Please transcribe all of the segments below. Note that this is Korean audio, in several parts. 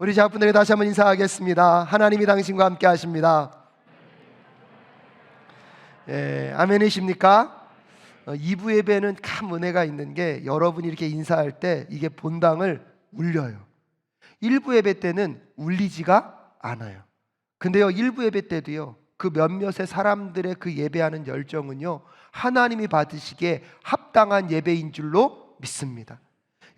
우리 자분들에게 다시 한번 인사하겠습니다. 하나님이 당신과 함께 하십니다. 아멘이십니까? 2부 예배는 참 은혜가 있는 게 여러분이 이렇게 인사할 때 이게 본당을 울려요. 1부 예배 때는 울리지가 않아요. 근데요, 1부 예배 때도요, 그 몇몇의 사람들의 그 예배하는 열정은요, 하나님이 받으시기에 합당한 예배인 줄로 믿습니다.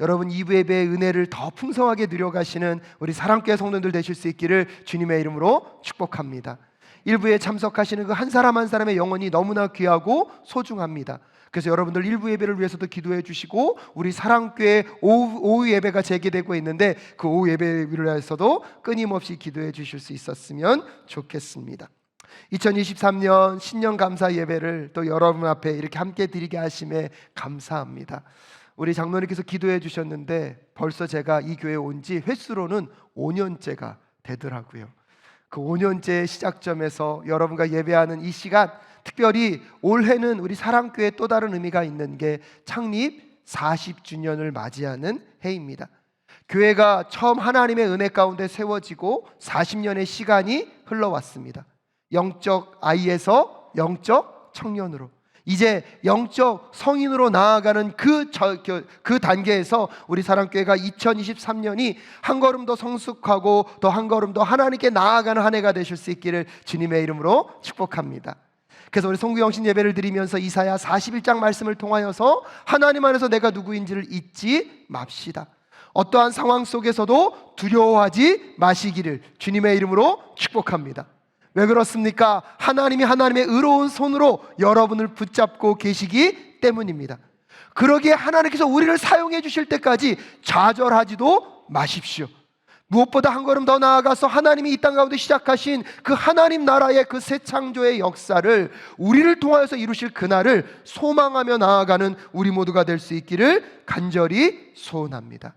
여러분, 2부 예배의 은혜를 더 풍성하게 누려가시는 우리 사랑교회 성도들 되실 수 있기를 주님의 이름으로 축복합니다. 1부에 참석하시는 그 한 사람 한 사람의 영혼이 너무나 귀하고 소중합니다. 그래서 여러분들 1부 예배를 위해서도 기도해 주시고, 우리 사랑교회 오후 예배가 재개되고 있는데 그 오후 예배를 위해서도 끊임없이 기도해 주실 수 있었으면 좋겠습니다. 2023년 신년 감사 예배를 또 여러분 앞에 이렇게 함께 드리게 하심에 감사합니다. 우리 장로님께서 기도해 주셨는데 벌써 제가 이 교회에 온 지 횟수로는 5년째가 되더라고요. 그 5년째 시작점에서 여러분과 예배하는 이 시간, 특별히 올해는 우리 사랑교회에 또 다른 의미가 있는 게 창립 40주년을 맞이하는 해입니다. 교회가 처음 하나님의 은혜 가운데 세워지고 40년의 시간이 흘러왔습니다. 영적 아이에서 영적 청년으로, 이제 영적 성인으로 나아가는 그 단계에서 우리 사랑교회가 2023년이 한 걸음 더 성숙하고 또 한 걸음 더 하나님께 나아가는 한 해가 되실 수 있기를 주님의 이름으로 축복합니다. 그래서 우리 송구영신 예배를 드리면서 이사야 41장 말씀을 통하여서 하나님 안에서 내가 누구인지를 잊지 맙시다. 어떠한 상황 속에서도 두려워하지 마시기를 주님의 이름으로 축복합니다. 왜 그렇습니까? 하나님이 하나님의 의로운 손으로 여러분을 붙잡고 계시기 때문입니다. 그러기에 하나님께서 우리를 사용해 주실 때까지 좌절하지도 마십시오. 무엇보다 한 걸음 더 나아가서 하나님이 이 땅 가운데 시작하신 그 하나님 나라의 그 새 창조의 역사를 우리를 통하여서 이루실 그날을 소망하며 나아가는 우리 모두가 될 수 있기를 간절히 소원합니다.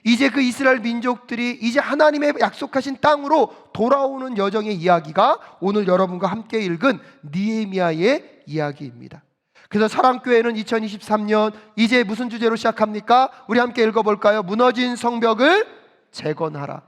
이제 그 이스라엘 민족들이 이제 하나님의 약속하신 땅으로 돌아오는 여정의 이야기가 오늘 여러분과 함께 읽은 느헤미야의 이야기입니다. 그래서 사랑교회는 2023년 이제 무슨 주제로 시작합니까? 우리 함께 읽어볼까요? 무너진 성벽을 재건하라.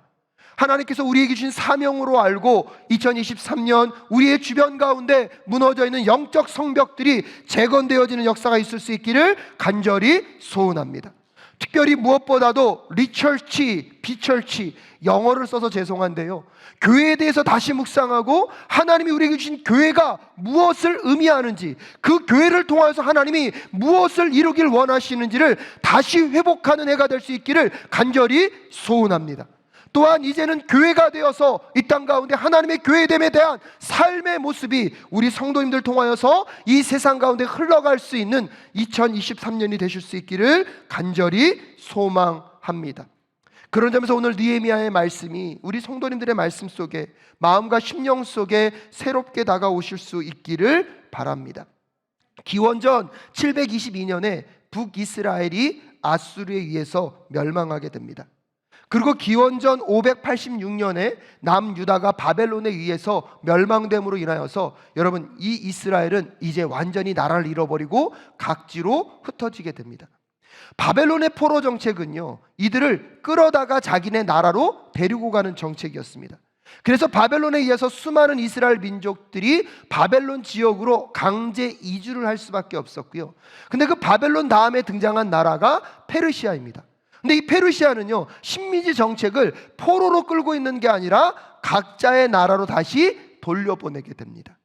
하나님께서 우리에게 주신 사명으로 알고 2023년 우리의 주변 가운데 무너져 있는 영적 성벽들이 재건되어지는 역사가 있을 수 있기를 간절히 소원합니다. 특별히 무엇보다도 리처치, 비처치, 영어를 써서 죄송한데요, 교회에 대해서 다시 묵상하고 하나님이 우리에게 주신 교회가 무엇을 의미하는지, 그 교회를 통해서 하나님이 무엇을 이루길 원하시는지를 다시 회복하는 해가 될 수 있기를 간절히 소원합니다. 또한 이제는 교회가 되어서 이 땅 가운데 하나님의 교회됨에 대한 삶의 모습이 우리 성도님들 통하여서 이 세상 가운데 흘러갈 수 있는 2023년이 되실 수 있기를 간절히 소망합니다. 그런 점에서 오늘 느헤미야의 말씀이 우리 성도님들의 말씀 속에, 마음과 심령 속에 새롭게 다가오실 수 있기를 바랍니다. 기원전 722년에 북이스라엘이 아수르에 의해서 멸망하게 됩니다. 그리고 기원전 586년에 남유다가 바벨론에 의해서 멸망됨으로 인하여서 여러분, 이 이스라엘은 이제 완전히 나라를 잃어버리고 각지로 흩어지게 됩니다. 바벨론의 포로 정책은요, 이들을 끌어다가 자기네 나라로 데리고 가는 정책이었습니다. 그래서 바벨론에 의해서 수많은 이스라엘 민족들이 바벨론 지역으로 강제 이주를 할 수밖에 없었고요. 근데 그 바벨론 다음에 등장한 나라가 페르시아입니다. 근데 이 페르시아는요, 식민지 정책을 포로로 끌고 있는 게 아니라 각자의 나라로 다시 돌려보내게 됩니다.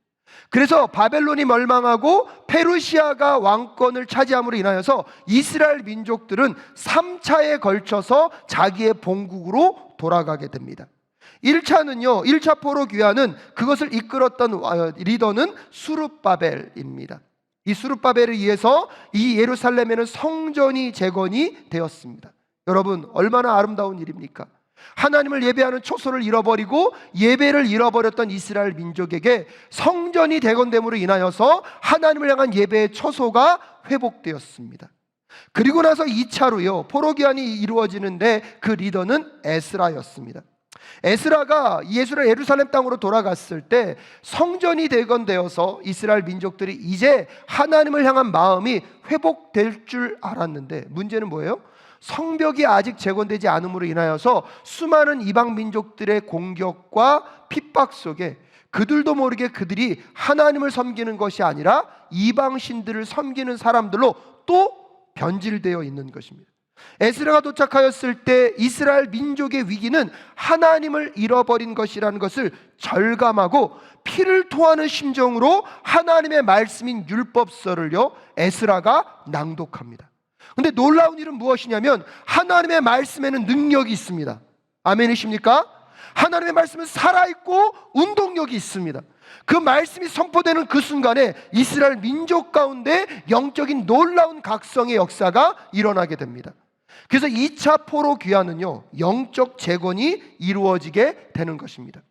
그래서 바벨론이 멸망하고 페르시아가 왕권을 차지함으로 인하여서 이스라엘 민족들은 3차에 걸쳐서 자기의 본국으로 돌아가게 됩니다. 1차는요, 1차 포로 귀환은 그것을 이끌었던 리더는 수룹바벨입니다. 이 수룹바벨에 의해서 이 예루살렘에는 성전이 재건이 되었습니다. 여러분, 얼마나 아름다운 일입니까? 하나님을 예배하는 초소를 잃어버리고 예배를 잃어버렸던 이스라엘 민족에게 성전이 재건됨으로 인하여서 하나님을 향한 예배의 초소가 회복되었습니다. 그리고 나서 2차로요, 포로기환이 이루어지는데 그 리더는 에스라였습니다. 에스라가 예루살렘 땅으로 돌아갔을 때 성전이 재건되어서 이스라엘 민족들이 이제 하나님을 향한 마음이 회복될 줄 알았는데, 문제는 뭐예요? 성벽이 아직 재건되지 않음으로 인하여서 수많은 이방 민족들의 공격과 핍박 속에 그들도 모르게 그들이 하나님을 섬기는 것이 아니라 이방 신들을 섬기는 사람들로 또 변질되어 있는 것입니다. 에스라가 도착하였을 때 이스라엘 민족의 위기는 하나님을 잃어버린 것이라는 것을 절감하고 피를 토하는 심정으로 하나님의 말씀인 율법서를요 에스라가 낭독합니다. 근데 놀라운 일은 무엇이냐면 하나님의 말씀에는 능력이 있습니다. 아멘이십니까? 하나님의 말씀은 살아있고 운동력이 있습니다. 그 말씀이 선포되는 그 순간에 이스라엘 민족 가운데 영적인 놀라운 각성의 역사가 일어나게 됩니다. 그래서 2차 포로 귀환은요 영적 재건이 이루어지게 되는 것입니다.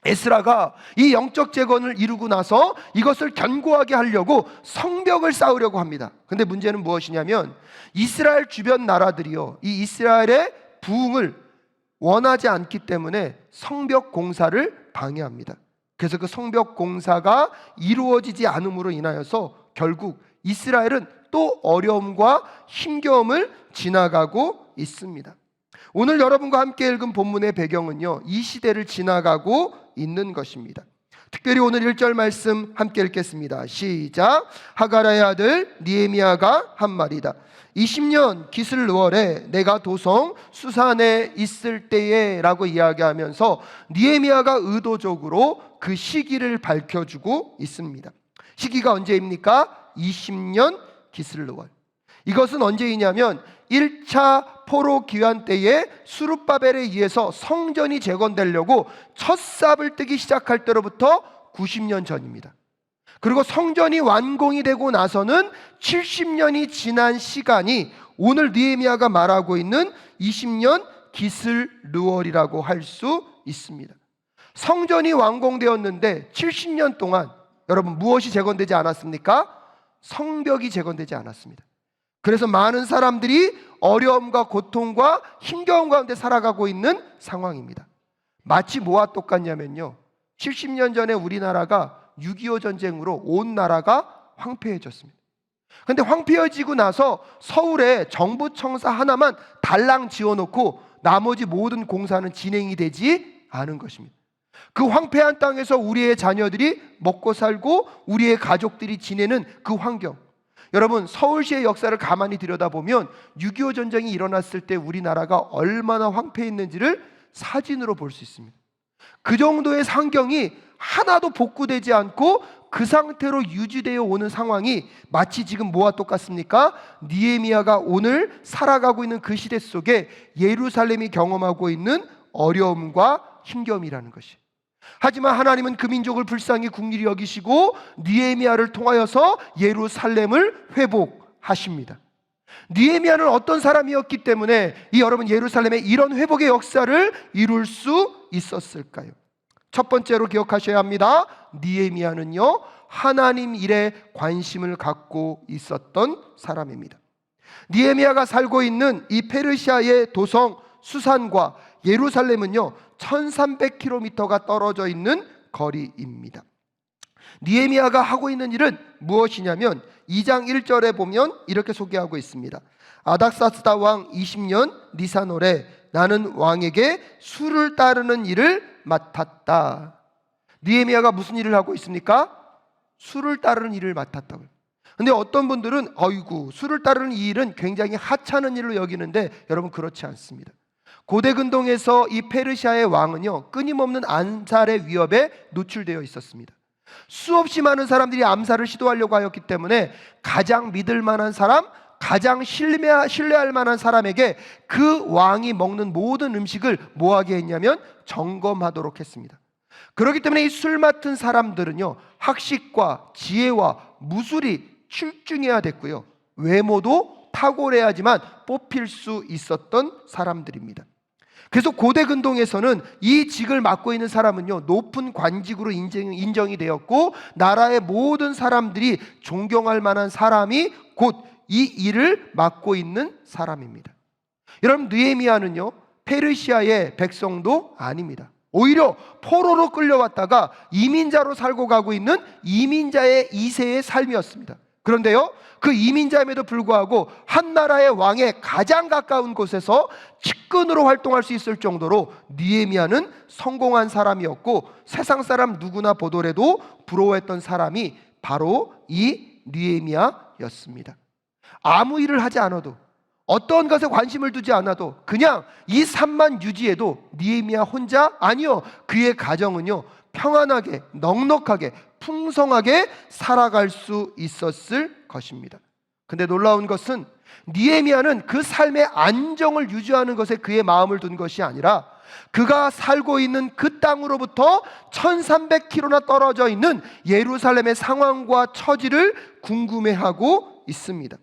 에스라가 이 영적 재건을 이루고 나서 이것을 견고하게 하려고 성벽을 쌓으려고 합니다. 근데 문제는 무엇이냐면 이스라엘 주변 나라들이요 이 이스라엘의 부흥을 원하지 않기 때문에 성벽 공사를 방해합니다. 그래서 그 성벽 공사가 이루어지지 않음으로 인하여서 결국 이스라엘은 또 어려움과 힘겨움을 지나가고 있습니다. 오늘 여러분과 함께 읽은 본문의 배경은요 이 시대를 지나가고 있는 것입니다. 특별히 오늘 1절 말씀 함께 읽겠습니다. 시작. 하가라의 아들 느헤미야가 한 말이다. 20년 기슬월에 내가 도성 수산에 있을 때에 라고 이야기하면서 느헤미야가 의도적으로 그 시기를 밝혀주고 있습니다. 시기가 언제입니까? 20년 기슬월. 이것은 언제이냐면 1차 포로 귀환 때에 스룹바벨에 의해서 성전이 재건되려고 첫 삽을 뜨기 시작할 때로부터 90년 전입니다. 그리고 성전이 완공이 되고 나서는 70년이 지난 시간이 오늘 느헤미야가 말하고 있는 20년 기슬르월이라고 할 수 있습니다. 성전이 완공되었는데 70년 동안 여러분 무엇이 재건되지 않았습니까? 성벽이 재건되지 않았습니다. 그래서 많은 사람들이 어려움과 고통과 힘겨움 가운데 살아가고 있는 상황입니다. 마치 뭐와 똑같냐면요 70년 전에 우리나라가 6.25 전쟁으로 온 나라가 황폐해졌습니다. 그런데 황폐해지고 나서 서울에 정부 청사 하나만 달랑 지어놓고 나머지 모든 공사는 진행이 되지 않은 것입니다. 그 황폐한 땅에서 우리의 자녀들이 먹고 살고 우리의 가족들이 지내는 그 환경, 여러분 서울시의 역사를 가만히 들여다보면 6.25 전쟁이 일어났을 때 우리나라가 얼마나 황폐했는지를 사진으로 볼 수 있습니다. 그 정도의 환경이 하나도 복구되지 않고 그 상태로 유지되어 오는 상황이 마치 지금 뭐와 똑같습니까? 느헤미야가 오늘 살아가고 있는 그 시대 속에 예루살렘이 경험하고 있는 어려움과 힘겨움이라는 것이. 하지만 하나님은 그 민족을 불쌍히 긍휼히 여기시고 느헤미야를 통하여서 예루살렘을 회복하십니다. 느헤미야는 어떤 사람이었기 때문에 여러분 예루살렘의 이런 회복의 역사를 이룰 수 있었을까요? 첫 번째로 기억하셔야 합니다. 느헤미야는요 하나님 일에 관심을 갖고 있었던 사람입니다. 느헤미야가 살고 있는 이 페르시아의 도성 수산과 예루살렘은요 1300km가 떨어져 있는 거리입니다. 느헤미야가 하고 있는 일은 무엇이냐면 2장 1절에 보면 이렇게 소개하고 있습니다. 아닥사스다 왕 20년 니산월에 나는 왕에게 수를 따르는 일을 맡았다. 느헤미야가 무슨 일을 하고 있습니까? 수를 따르는 일을 맡았다고요. 근데 어떤 분들은 어이구 수를 따르는 이 일은 굉장히 하찮은 일로 여기는데 여러분 그렇지 않습니다. 고대 근동에서 이 페르시아의 왕은요 끊임없는 암살의 위협에 노출되어 있었습니다. 수없이 많은 사람들이 암살을 시도하려고 하였기 때문에 가장 믿을 만한 사람, 가장 신뢰할 만한 사람에게 그 왕이 먹는 모든 음식을 뭐하게 했냐면 점검하도록 했습니다. 그렇기 때문에 이 술 맡은 사람들은요 학식과 지혜와 무술이 출중해야 됐고요 외모도 탁월해야지만 뽑힐 수 있었던 사람들입니다. 그래서 고대 근동에서는 이 직을 맡고 있는 사람은요 높은 관직으로 인정이 되었고 나라의 모든 사람들이 존경할 만한 사람이 곧 이 일을 맡고 있는 사람입니다. 여러분 느헤미야는요 페르시아의 백성도 아닙니다. 오히려 포로로 끌려왔다가 이민자로 살고 가고 있는 이민자의 2세의 삶이었습니다. 그런데요, 그 이민자임에도 불구하고 한 나라의 왕에 가장 가까운 곳에서 측근으로 활동할 수 있을 정도로 느헤미야는 성공한 사람이었고, 세상 사람 누구나 보더라도 부러워했던 사람이 바로 이 느헤미야였습니다. 아무 일을 하지 않아도, 어떤 것에 관심을 두지 않아도 그냥 이 삶만 유지해도 느헤미야 혼자, 아니요, 그의 가정은요 평안하게, 넉넉하게, 풍성하게 살아갈 수 있었을 것입니다. 근데 놀라운 것은 느헤미야는 그 삶의 안정을 유지하는 것에 그의 마음을 둔 것이 아니라 그가 살고 있는 그 땅으로부터 1300km나 떨어져 있는 예루살렘의 상황과 처지를 궁금해하고 있습니다.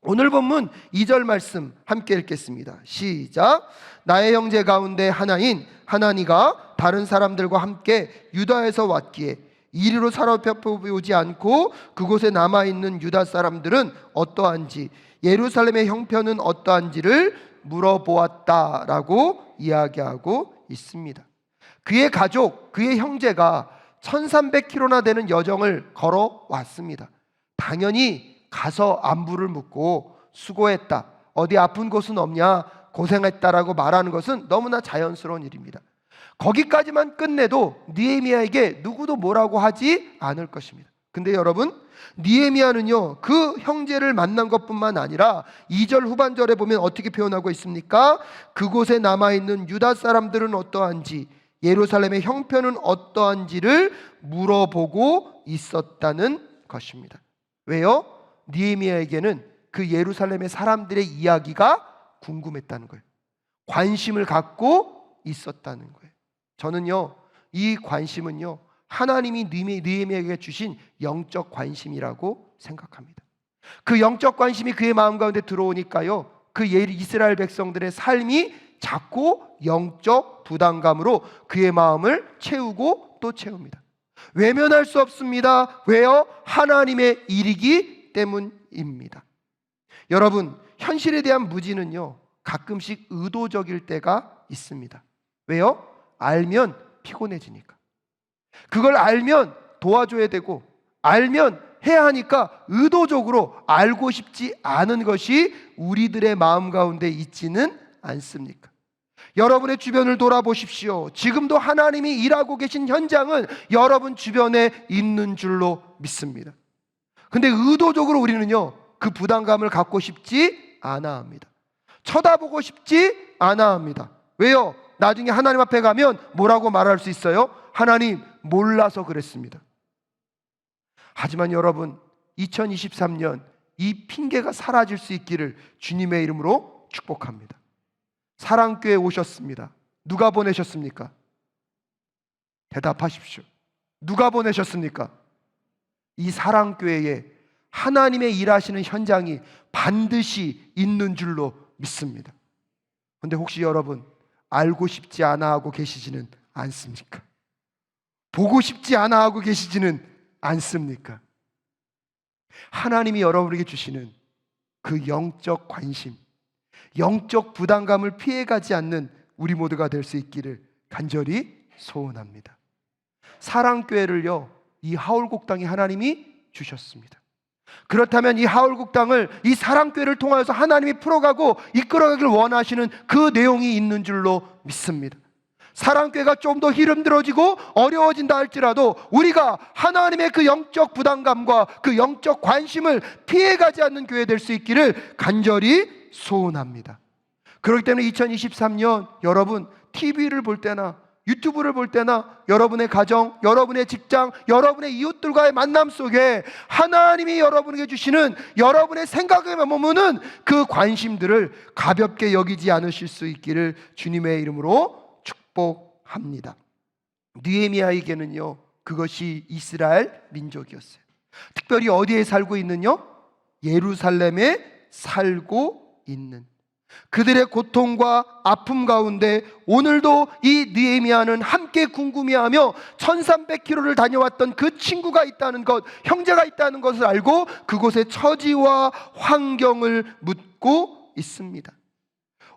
오늘 본문 2절 말씀 함께 읽겠습니다. 시작. 나의 형제 가운데 하나인 하나니가 다른 사람들과 함께 유다에서 왔기에 이리로 살펴보지 않고 그곳에 남아있는 유다 사람들은 어떠한지, 예루살렘의 형편은 어떠한지를 물어보았다라고 이야기하고 있습니다. 그의 가족, 그의 형제가 1300km나 되는 여정을 걸어왔습니다. 당연히 가서 안부를 묻고 수고했다, 어디 아픈 곳은 없냐, 고생했다라고 말하는 것은 너무나 자연스러운 일입니다. 거기까지만 끝내도 느헤미야에게 누구도 뭐라고 하지 않을 것입니다. 근데 여러분, 느헤미야는요 그 형제를 만난 것뿐만 아니라 2절 후반절에 보면 어떻게 표현하고 있습니까? 그곳에 남아있는 유다 사람들은 어떠한지, 예루살렘의 형편은 어떠한지를 물어보고 있었다는 것입니다. 왜요? 느헤미야에게는 그 예루살렘의 사람들의 이야기가 궁금했다는 거예요. 관심을 갖고 있었다는 거예요. 저는요 이 관심은요 하나님이 느헤미야에게 주신 영적 관심이라고 생각합니다. 그 영적 관심이 그의 마음 가운데 들어오니까요, 그 이스라엘 백성들의 삶이 자꾸 영적 부담감으로 그의 마음을 채우고 또 채웁니다. 외면할 수 없습니다. 왜요? 하나님의 일이기 때문입니다. 여러분, 현실에 대한 무지는요 가끔씩 의도적일 때가 있습니다. 왜요? 알면 피곤해지니까. 그걸 알면 도와줘야 되고, 알면 해야 하니까 의도적으로 알고 싶지 않은 것이 우리들의 마음 가운데 있지는 않습니까? 여러분의 주변을 돌아보십시오. 지금도 하나님이 일하고 계신 현장은 여러분 주변에 있는 줄로 믿습니다. 근데 의도적으로 우리는요 그 부담감을 갖고 싶지 않아 합니다. 쳐다보고 싶지 않아 합니다. 왜요? 나중에 하나님 앞에 가면 뭐라고 말할 수 있어요? 하나님, 몰라서 그랬습니다. 하지만 여러분, 2023년 이 핑계가 사라질 수 있기를 주님의 이름으로 축복합니다. 사랑교회 오셨습니다. 누가 보내셨습니까? 대답하십시오. 누가 보내셨습니까? 이 사랑교회에 하나님의 일하시는 현장이 반드시 있는 줄로 믿습니다. 그런데 혹시 여러분 알고 싶지 않아 하고 계시지는 않습니까? 보고 싶지 않아 하고 계시지는 않습니까? 하나님이 여러분에게 주시는 그 영적 관심, 영적 부담감을 피해가지 않는 우리 모두가 될 수 있기를 간절히 소원합니다. 사랑교회를요 이 하울곡당이 하나님이 주셨습니다. 그렇다면 이 하울곡당을, 이 사랑교회를 통하여서 하나님이 풀어가고 이끌어가길 원하시는 그 내용이 있는 줄로 믿습니다. 사랑교회가 좀 더 힘들어지고 어려워진다 할지라도 우리가 하나님의 그 영적 부담감과 그 영적 관심을 피해가지 않는 교회 될 수 있기를 간절히 소원합니다. 그렇기 때문에 2023년 여러분 TV를 볼 때나 유튜브를 볼 때나 여러분의 가정, 여러분의 직장, 여러분의 이웃들과의 만남 속에 하나님이 여러분에게 주시는 여러분의 생각에 머무는 그 관심들을 가볍게 여기지 않으실 수 있기를 주님의 이름으로 축복합니다. 느헤미야에게는요 그것이 이스라엘 민족이었어요. 특별히 어디에 살고 있는요? 예루살렘에 살고 있는, 그들의 고통과 아픔 가운데 오늘도 이 느헤미야는 함께 궁금해하며 1300km를 다녀왔던 그 친구가 있다는 것, 형제가 있다는 것을 알고 그곳의 처지와 환경을 묻고 있습니다.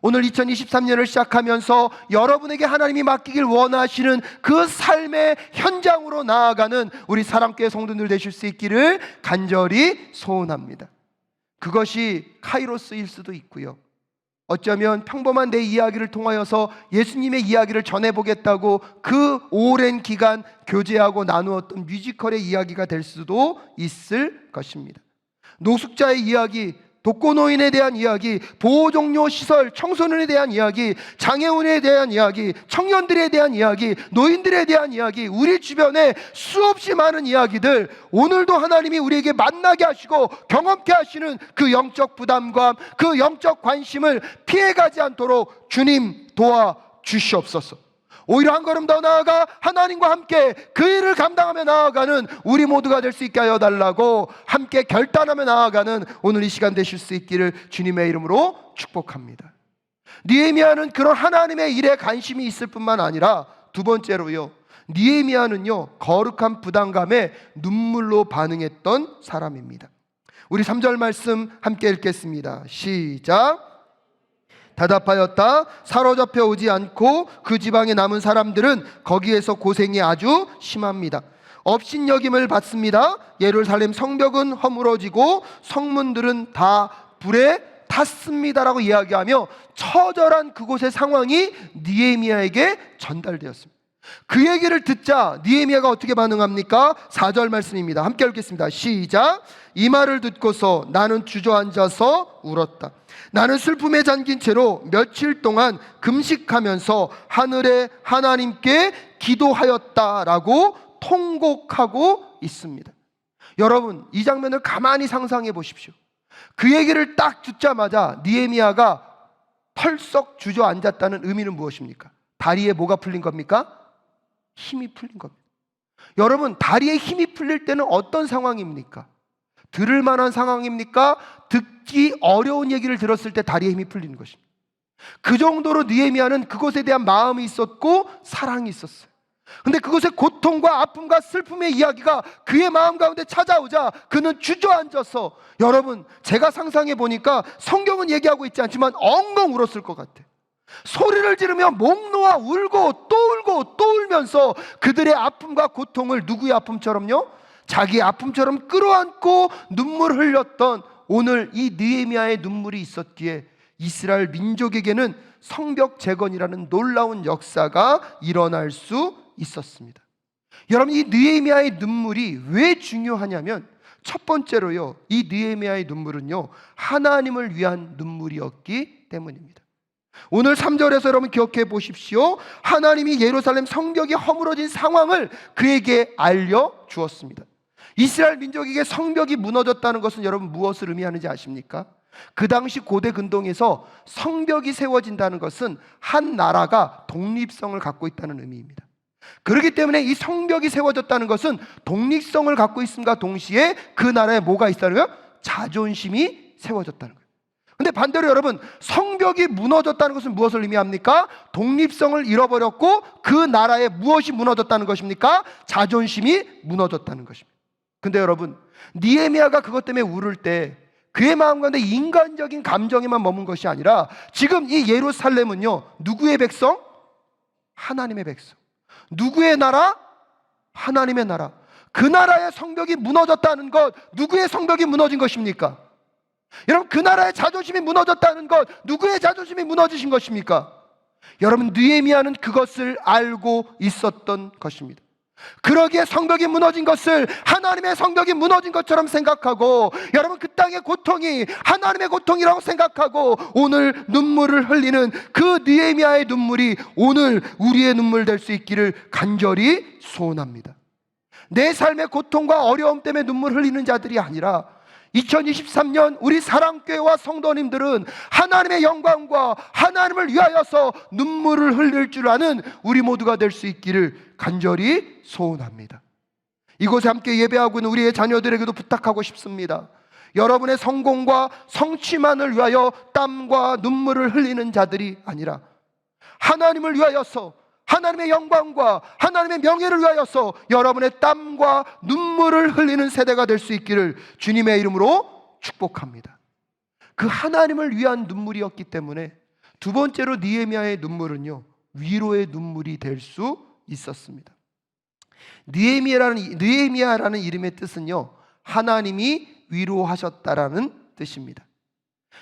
오늘 2023년을 시작하면서 여러분에게 하나님이 맡기길 원하시는 그 삶의 현장으로 나아가는 우리 사랑교회 성도들 되실 수 있기를 간절히 소원합니다. 그것이 카이로스일 수도 있고요, 어쩌면 평범한 내 이야기를 통하여서 예수님의 이야기를 전해보겠다고 그 오랜 기간 교제하고 나누었던 뮤지컬의 이야기가 될 수도 있을 것입니다. 노숙자의 이야기, 독거노인에 대한 이야기, 보호종료 시설 청소년에 대한 이야기, 장애인에 대한 이야기, 청년들에 대한 이야기, 노인들에 대한 이야기, 우리 주변에 수없이 많은 이야기들, 오늘도 하나님이 우리에게 만나게 하시고 경험케 하시는 그 영적 부담감, 그 영적 관심을 피해가지 않도록 주님 도와주시옵소서. 오히려 한 걸음 더 나아가 하나님과 함께 그 일을 감당하며 나아가는 우리 모두가 될 수 있게 하여 달라고 함께 결단하며 나아가는 오늘 이 시간 되실 수 있기를 주님의 이름으로 축복합니다. 느헤미야는 그런 하나님의 일에 관심이 있을 뿐만 아니라 두 번째로요, 느헤미야는요 거룩한 부담감에 눈물로 반응했던 사람입니다. 우리 3절 말씀 함께 읽겠습니다. 시작. 대답하였다. 사로잡혀 오지 않고 그 지방에 남은 사람들은 거기에서 고생이 아주 심합니다. 업신여김을 받습니다. 예루살렘 성벽은 허물어지고 성문들은 다 불에 탔습니다라고 이야기하며 처절한 그곳의 상황이 느헤미야에게 전달되었습니다. 그 얘기를 듣자 느헤미야가 어떻게 반응합니까? 4절 말씀입니다. 함께 읽겠습니다. 시작. 이 말을 듣고서 나는 주저앉아서 울었다. 나는 슬픔에 잠긴 채로 며칠 동안 금식하면서 하늘의 하나님께 기도하였다라고 통곡하고 있습니다. 여러분, 이 장면을 가만히 상상해 보십시오. 그 얘기를 딱 듣자마자 느헤미야가 털썩 주저앉았다는 의미는 무엇입니까? 다리에 뭐가 풀린 겁니까? 힘이 풀린 겁니다. 여러분, 다리에 힘이 풀릴 때는 어떤 상황입니까? 들을 만한 상황입니까? 듣기 어려운 얘기를 들었을 때 다리에 힘이 풀리는 것입니다. 그 정도로 느헤미야는 그것에 대한 마음이 있었고 사랑이 있었어요. 근데 그것의 고통과 아픔과 슬픔의 이야기가 그의 마음 가운데 찾아오자 그는 주저앉아서, 여러분, 제가 상상해 보니까 성경은 얘기하고 있지 않지만 엉엉 울었을 것 같아요. 소리를 지르며 목 놓아 울고 또 울면서 그들의 아픔과 고통을 누구의 아픔처럼요? 자기의 아픔처럼 끌어안고 눈물을 흘렸던 오늘 이 느헤미야의 눈물이 있었기에 이스라엘 민족에게는 성벽 재건이라는 놀라운 역사가 일어날 수 있었습니다. 여러분, 이 느헤미야의 눈물이 왜 중요하냐면 첫 번째로요, 이 느헤미야의 눈물은요 하나님을 위한 눈물이었기 때문입니다. 오늘 3절에서 여러분 기억해 보십시오. 하나님이 예루살렘 성벽이 허물어진 상황을 그에게 알려주었습니다. 이스라엘 민족에게 성벽이 무너졌다는 것은 여러분 무엇을 의미하는지 아십니까? 그 당시 고대 근동에서 성벽이 세워진다는 것은 한 나라가 독립성을 갖고 있다는 의미입니다. 그렇기 때문에 이 성벽이 세워졌다는 것은 독립성을 갖고 있음과 동시에 그 나라에 뭐가 있다는 거예요? 자존심이 세워졌다는 거예요. 근데 반대로 여러분, 성벽이 무너졌다는 것은 무엇을 의미합니까? 독립성을 잃어버렸고 그 나라에 무엇이 무너졌다는 것입니까? 자존심이 무너졌다는 것입니다. 근데 여러분, 느헤미야가 그것 때문에 울을 때 그의 마음 가운데 인간적인 감정에만 머문 것이 아니라 지금 이 예루살렘은요 누구의 백성? 하나님의 백성. 누구의 나라? 하나님의 나라. 그 나라의 성벽이 무너졌다는 것, 누구의 성벽이 무너진 것입니까? 여러분, 그 나라의 자존심이 무너졌다는 것, 누구의 자존심이 무너지신 것입니까? 여러분, 느헤미야는 그것을 알고 있었던 것입니다. 그러기에 성벽이 무너진 것을 하나님의 성벽이 무너진 것처럼 생각하고, 여러분, 그 땅의 고통이 하나님의 고통이라고 생각하고 오늘 눈물을 흘리는 그 느헤미야의 눈물이 오늘 우리의 눈물 될 수 있기를 간절히 소원합니다. 내 삶의 고통과 어려움 때문에 눈물 흘리는 자들이 아니라 2023년 우리 사랑교회와 성도님들은 하나님의 영광과 하나님을 위하여서 눈물을 흘릴 줄 아는 우리 모두가 될 수 있기를 간절히 소원합니다. 이곳에 함께 예배하고 있는 우리의 자녀들에게도 부탁하고 싶습니다. 여러분의 성공과 성취만을 위하여 땀과 눈물을 흘리는 자들이 아니라 하나님을 위하여서, 하나님의 영광과 하나님의 명예를 위하여서 여러분의 땀과 눈물을 흘리는 세대가 될 수 있기를 주님의 이름으로 축복합니다. 그 하나님을 위한 눈물이었기 때문에 두 번째로 느헤미야의 눈물은요, 위로의 눈물이 될 수 있었습니다. 느헤미야라는 이름의 뜻은요, 하나님이 위로하셨다라는 뜻입니다.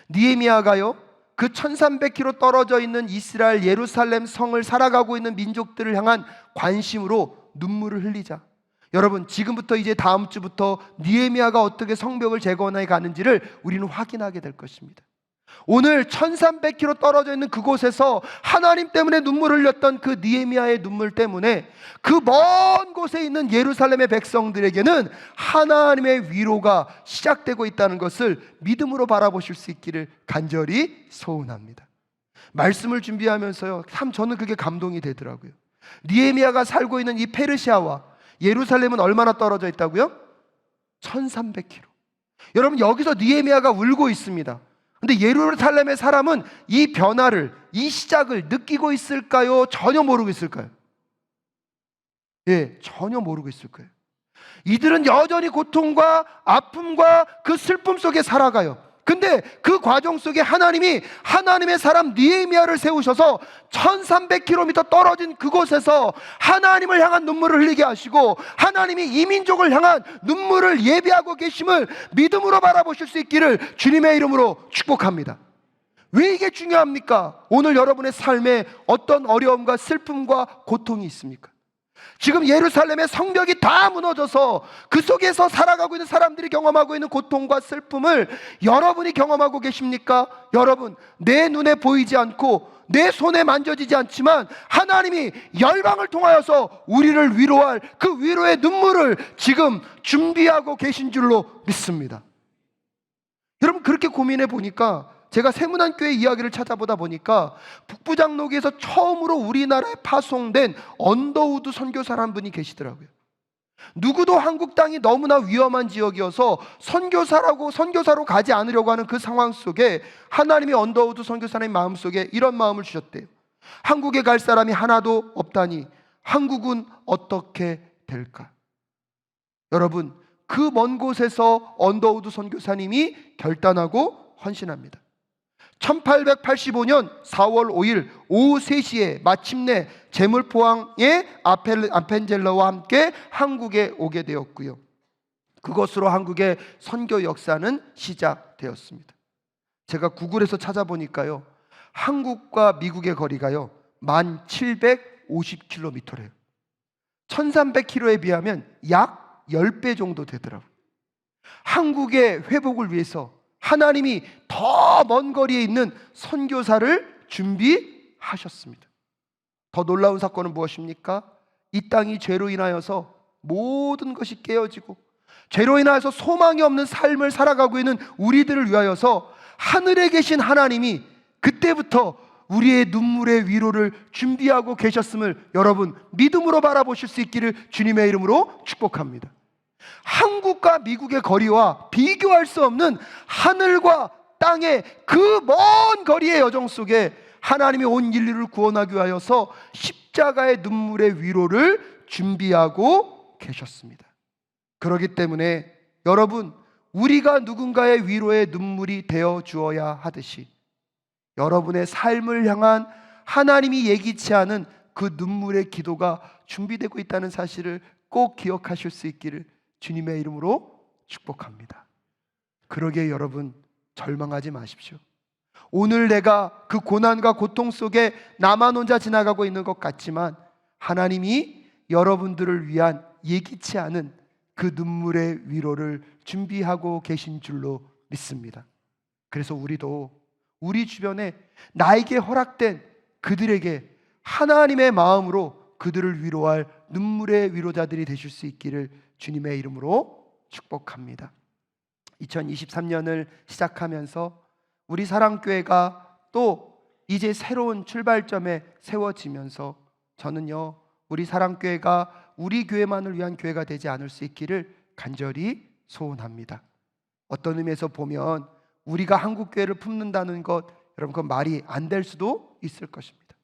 느헤미야가요, 그 1300km 떨어져 있는 이스라엘 예루살렘 성을 살아가고 있는 민족들을 향한 관심으로 눈물을 흘리자, 여러분, 지금부터 이제 다음 주부터 느헤미야가 어떻게 성벽을 재건해 가는지를 우리는 확인하게 될 것입니다. 오늘 1300km 떨어져 있는 그곳에서 하나님 때문에 눈물을 흘렸던 그 느헤미야의 눈물 때문에 그 먼 곳에 있는 예루살렘의 백성들에게는 하나님의 위로가 시작되고 있다는 것을 믿음으로 바라보실 수 있기를 간절히 소원합니다. 말씀을 준비하면서요, 참 저는 그게 감동이 되더라고요. 느헤미야가 살고 있는 이 페르시아와 예루살렘은 얼마나 떨어져 있다고요? 1300km. 여러분, 여기서 느헤미야가 울고 있습니다. 근데 예루살렘의 사람은 이 변화를, 이 시작을 느끼고 있을까요? 전혀 모르고 있을까요? 예, 전혀 모르고 있을 거예요. 이들은 여전히 고통과 아픔과 그 슬픔 속에 살아가요. 근데 그 과정 속에 하나님이 하나님의 사람 느헤미야를 세우셔서 1300km 떨어진 그곳에서 하나님을 향한 눈물을 흘리게 하시고 하나님이 이 민족을 향한 눈물을 예비하고 계심을 믿음으로 바라보실 수 있기를 주님의 이름으로 축복합니다. 왜 이게 중요합니까? 오늘 여러분의 삶에 어떤 어려움과 슬픔과 고통이 있습니까? 지금 예루살렘의 성벽이 다 무너져서 그 속에서 살아가고 있는 사람들이 경험하고 있는 고통과 슬픔을 여러분이 경험하고 계십니까? 여러분, 내 눈에 보이지 않고 내 손에 만져지지 않지만 하나님이 열방을 통하여서 우리를 위로할 그 위로의 눈물을 지금 준비하고 계신 줄로 믿습니다. 여러분, 그렇게 고민해 보니까 제가 세문안교회 이야기를 찾아보다 보니까 북부장로교에서 처음으로 우리나라에 파송된 언더우드 선교사라는 한 분이 계시더라고요. 누구도 한국 땅이 너무나 위험한 지역이어서 선교사로 가지 않으려고 하는 그 상황 속에 하나님이 언더우드 선교사님 마음속에 이런 마음을 주셨대요. 한국에 갈 사람이 하나도 없다니 한국은 어떻게 될까? 여러분, 그 먼 곳에서 언더우드 선교사님이 결단하고 헌신합니다. 1885년 4월 5일 오후 3시에 마침내 제물포항의 아펜젤러와 함께 한국에 오게 되었고요, 그것으로 한국의 선교 역사는 시작되었습니다. 제가 구글에서 찾아보니까요, 한국과 미국의 거리가요 1750km래요 1300km에 비하면 약 10배 정도 되더라고요. 한국의 회복을 위해서 하나님이 더 먼 거리에 있는 선교사를 준비하셨습니다. 더 놀라운 사건은 무엇입니까? 이 땅이 죄로 인하여서 모든 것이 깨어지고 죄로 인하여서 소망이 없는 삶을 살아가고 있는 우리들을 위하여서 하늘에 계신 하나님이 그때부터 우리의 눈물의 위로를 준비하고 계셨음을 여러분 믿음으로 바라보실 수 있기를 주님의 이름으로 축복합니다. 한국과 미국의 거리와 비교할 수 없는 하늘과 땅의 그 먼 거리의 여정 속에 하나님이 온 인류를 구원하기 위하여서 십자가의 눈물의 위로를 준비하고 계셨습니다. 그렇기 때문에 여러분, 우리가 누군가의 위로의 눈물이 되어 주어야 하듯이 여러분의 삶을 향한 하나님이 예기치 않은 그 눈물의 기도가 준비되고 있다는 사실을 꼭 기억하실 수 있기를 주님의 이름으로 축복합니다. 그러기에 여러분, 절망하지 마십시오. 오늘 내가 그 고난과 고통 속에 나만 혼자 지나가고 있는 것 같지만 하나님이 여러분들을 위한 예기치 않은 그 눈물의 위로를 준비하고 계신 줄로 믿습니다. 그래서 우리도 우리 주변에 나에게 허락된 그들에게 하나님의 마음으로 그들을 위로할 눈물의 위로자들이 되실 수 있기를 주님의 이름으로 축복합니다. 2023년을 시작하면서 우리 사랑교회가 또 이제 새로운 출발점에 세워지면서 저는요, 우리 사랑교회가 우리 교회만을 위한 교회가 되지 않을 수 있기를 간절히 소원합니다. 어떤 의미에서 보면 우리가 한국교회를 품는다는 것, 여러분 그건 말이 안 될 수도 있을 것입니다.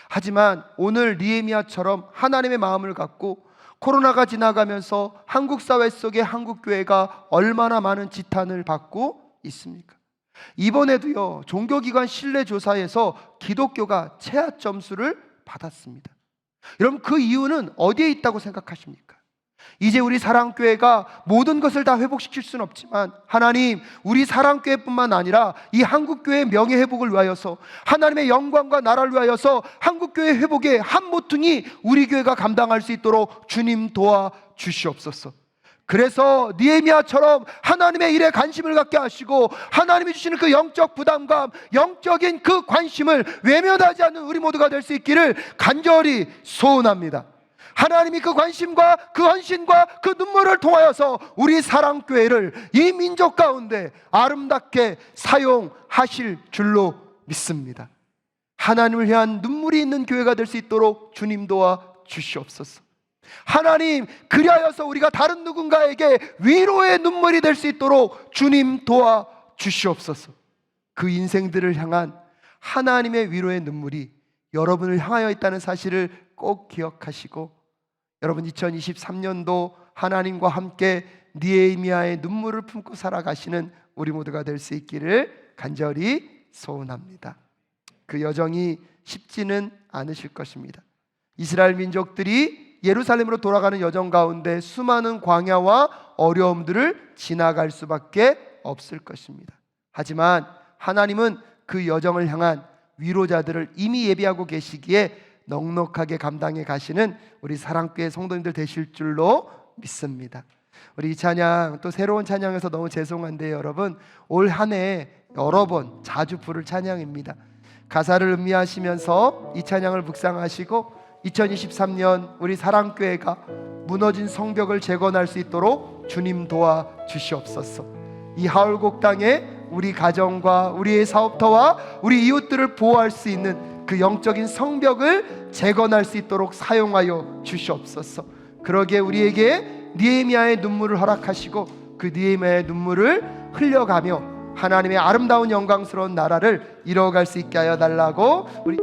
하지만 오늘 느헤미야처럼 하나님의 마음을 갖고 코로나가 지나가면서 한국 사회 속에 한국교회가 얼마나 많은 지탄을 받고 있습니까? 이번에도요, 종교기관 신뢰조사에서 기독교가 최하 점수를 받았습니다. 여러분, 그 이유는 어디에 있다고 생각하십니까? 이제 우리 사랑교회가 모든 것을 다 회복시킬 수는 없지만 하나님, 우리 사랑교회뿐만 아니라 이 한국교회의 명예회복을 위하여서, 하나님의 영광과 나라를 위하여서 한국교회 회복의 한 모퉁이 우리 교회가 감당할 수 있도록 주님 도와주시옵소서. 그래서 느헤미야처럼 하나님의 일에 관심을 갖게 하시고 하나님이 주시는 그 영적 부담감, 영적인 그 관심을 외면하지 않는 우리 모두가 될 수 있기를 간절히 소원합니다. 하나님이 그 관심과 그 헌신과 그 눈물을 통하여서 우리 사랑교회를 이 민족 가운데 아름답게 사용하실 줄로 믿습니다. 하나님을 향한 눈물이 있는 교회가 될 수 있도록 주님 도와 주시옵소서. 하나님, 그리하여서 우리가 다른 누군가에게 위로의 눈물이 될 수 있도록 주님 도와 주시옵소서. 그 인생들을 향한 하나님의 위로의 눈물이 여러분을 향하여 있다는 사실을 꼭 기억하시고, 여러분 2023년도 하나님과 함께 느헤미야의 눈물을 품고 살아가시는 우리 모두가 될 수 있기를 간절히 소원합니다. 그 여정이 쉽지는 않으실 것입니다. 이스라엘 민족들이 예루살렘으로 돌아가는 여정 가운데 수많은 광야와 어려움들을 지나갈 수밖에 없을 것입니다. 하지만 하나님은 그 여정을 향한 위로자들을 이미 예비하고 계시기에 넉넉하게 감당해 가시는 우리 사랑교회 성도님들 되실 줄로 믿습니다. 우리 이 찬양, 또 새로운 찬양에서 너무 죄송한데 여러분, 올 한 해 여러 번 자주 부를 찬양입니다. 가사를 음미하시면서 이 찬양을 묵상하시고 2023년 우리 사랑교회가 무너진 성벽을 재건할 수 있도록 주님 도와 주시옵소서. 이 하울곡 땅에 우리 가정과 우리의 사업터와 우리 이웃들을 보호할 수 있는 그 영적인 성벽을 재건할 수 있도록 사용하여 주시옵소서. 그러기에 우리에게 느헤미야의 눈물을 허락하시고 그 느헤미야의 눈물을 흘려가며 하나님의 아름다운 영광스러운 나라를 이뤄갈 수 있게 하여 달라고 우리